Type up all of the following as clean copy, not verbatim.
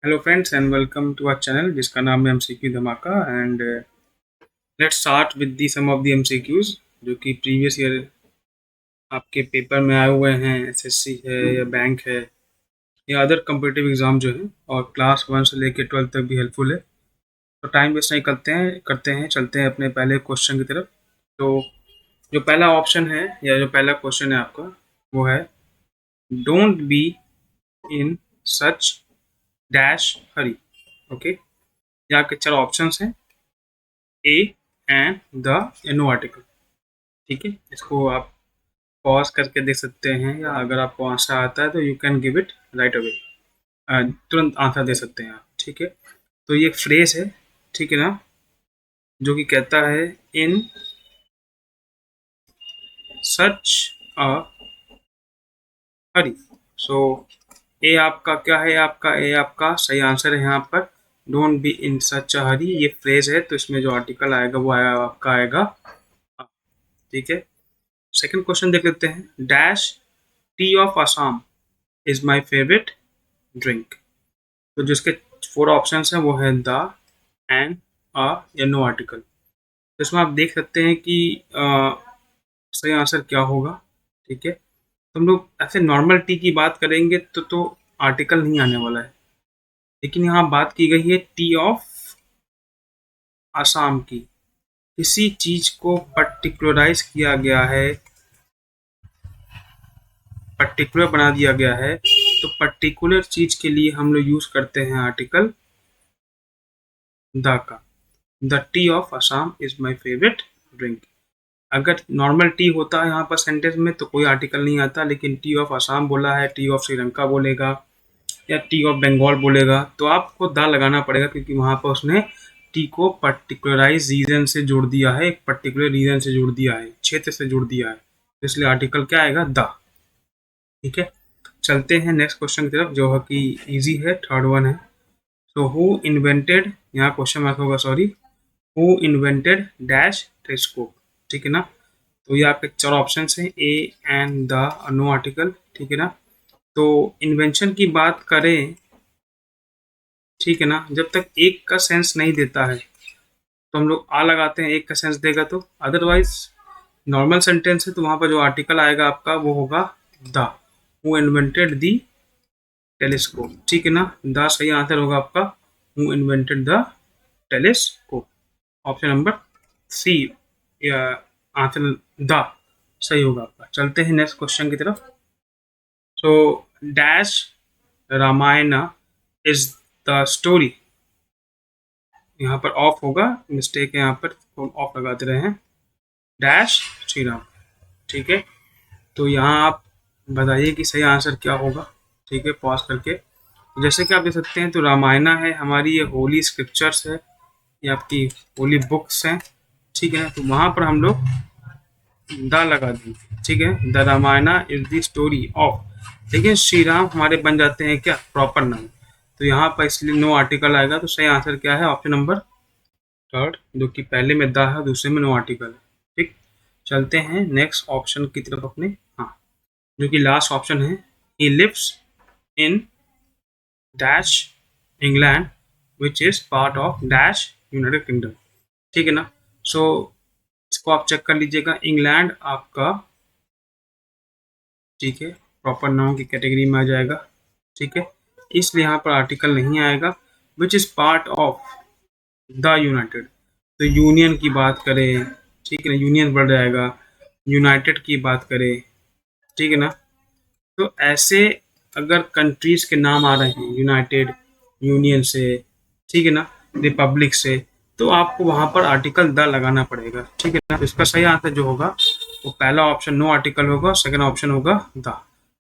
Hello friends and welcome to our channel जिसका नाम है एमसीक्यू धमाका and let's start with the some of the MCQs जो कि प्रीवियस ईयर आपके पेपर में आए हुए हैं। एसएससी है या बैंक है या अदर कम्पिटिटिव एग्ज़ाम जो है और क्लास 1 से लेकर 12 तक भी हेल्पफुल है। तो टाइम वेस्ट नहीं करते हैं चलते हैं अपने पहले क्वेश्चन की तरफ। तो जो पहला ऑप्शन है या जो पहला क्वेश्चन है आपका वो है don't be in such dash hurry. Okay, यहाँ के 4 ऑप्शंस हैं A and the no article. ठीक है, इसको आप पॉज करके देख सकते हैं या अगर आपको आंसर आता है तो you can give it right away, तुरंत आंसर दे सकते हैं आप। ठीक है, तो ये एक फ्रेज है, ठीक है ना, जो कि कहता है इन सच अ हरी। सो ए आपका क्या है, आपका सही आंसर है यहाँ पर डोंट बी इन सच अ हरी। ये फ्रेज है तो इसमें जो आर्टिकल आएगा वो आपका आएगा। ठीक है, सेकंड क्वेश्चन देख लेते हैं। Dash T of Assam is my favourite drink. तो जिसके 4 ऑप्शन हैं वो है द एंड अ या नो आर्टिकल। तो इसमें आप देख सकते हैं कि सही आंसर क्या होगा। ठीक है, तो हम लोग ऐसे नॉर्मल टी की बात करेंगे तो आर्टिकल नहीं आने वाला है, लेकिन यहाँ बात की गई है टी ऑफ असम की। किसी चीज को पर्टिकुलराइज किया गया है, पर्टिकुलर बना दिया गया है, तो पर्टिकुलर चीज के लिए हम लोग यूज करते हैं आर्टिकल द का। The T of Assam is my favourite drink. अगर नॉर्मल टी होता है यहाँ पर सेंटेंस में तो कोई आर्टिकल नहीं आता, लेकिन टी ऑफ असम बोला है, टी ऑफ श्रीलंका बोलेगा या टी ऑफ बंगाल बोलेगा तो आपको द लगाना पड़ेगा, क्योंकि वहाँ पर उसने टी को पर्टिकुलराइज रीजन से जोड़ दिया है, एक पर्टिकुलर रीजन से जोड़ दिया है, क्षेत्र से जोड़ दिया है, तो इसलिए आर्टिकल क्या आएगा, द। ठीक है, चलते हैं नेक्स्ट क्वेश्चन की तरफ जो है कि इजी है, थर्ड वन है। तो हु इन्वेंटेड, यहाँ क्वेश्चन मार्क होगा, sorry, who invented dash telescope. ठीक है ना, तो ये आपके 4 ऑप्शन हैं A and the no article. ठीक है ना, तो इन्वेंशन की बात करें, ठीक है ना, जब तक एक का सेंस नहीं देता है तो हम लोग आ लगाते हैं, एक का सेंस देगा तो। अदरवाइज नॉर्मल सेंटेंस है तो वहां पर जो आर्टिकल आएगा आपका वो होगा the. Who invented the telescope. ठीक है ना, द सही आंसर होगा आपका who invented the telescope. Option number C या आंसर द सही होगा आपका। चलते हैं नेक्स्ट क्वेश्चन की तरफ। So dash Ramayan is the story. यहाँ पर ऑफ होगा, मिस्टेक है, यहाँ पर ऑफ लगा दे रहे हैं, डैश श्री राम। ठीक है, तो यहाँ आप बताइए कि सही आंसर क्या होगा। ठीक है, पॉज करके जैसे कि आप देख सकते हैं तो रामायण है हमारी, ये होली स्क्रिप्चर्स है, ये आपकी होली बुक्स हैं। ठीक है, तो वहाँ पर हम लोग द लगा देंगे। ठीक है, the Ramayan is the story of, लेकिन श्री राम हमारे बन जाते हैं क्या, प्रॉपर नाम, तो यहाँ पर इसलिए नो आर्टिकल आएगा। तो सही आंसर क्या है, ऑप्शन नंबर थर्ड, जो कि पहले में द है, दूसरे में नो आर्टिकल है। ठीक, चलते हैं नेक्स्ट ऑप्शन की तरफ अपने, हाँ, जो कि लास्ट ऑप्शन है। He lives in dash England which is part of dash United Kingdom. ठीक है ना, सो इसको आप चेक कर लीजिएगा, इंग्लैंड आपका, ठीक है, प्रॉपर नाउन की कैटेगरी में आ जाएगा। ठीक है, इसलिए यहाँ पर आर्टिकल नहीं आएगा। विच is part of the United, तो यूनियन की बात करें, ठीक है ना, यूनियन बढ़ जाएगा, यूनाइटेड की बात करें, ठीक है ना, तो ऐसे अगर कंट्रीज के नाम आ रहे हैं यूनाइटेड, यूनियन से, ठीक है ना, रिपब्लिक से, तो आपको वहां पर आर्टिकल द लगाना पड़ेगा। ठीक है ना, तो इसका सही आंसर जो होगा वो पहला ऑप्शन नो आर्टिकल होगा, सेकंड ऑप्शन होगा द।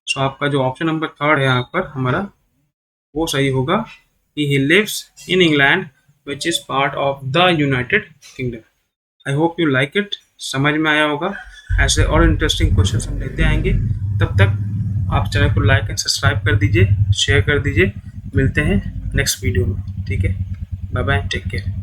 सो आपका जो ऑप्शन नंबर थर्ड है यहाँ पर हमारा वो सही होगा कि he lives in England which is part of the United Kingdom. I hope you like it, समझ में आया होगा। ऐसे और इंटरेस्टिंग क्वेश्चन हम लेते आएंगे, तब तक आप चैनल को लाइक एंड सब्सक्राइब कर दीजिए, शेयर कर दीजिए। मिलते हैं नेक्स्ट वीडियो में। ठीक है, बाय बाय, टेक केयर।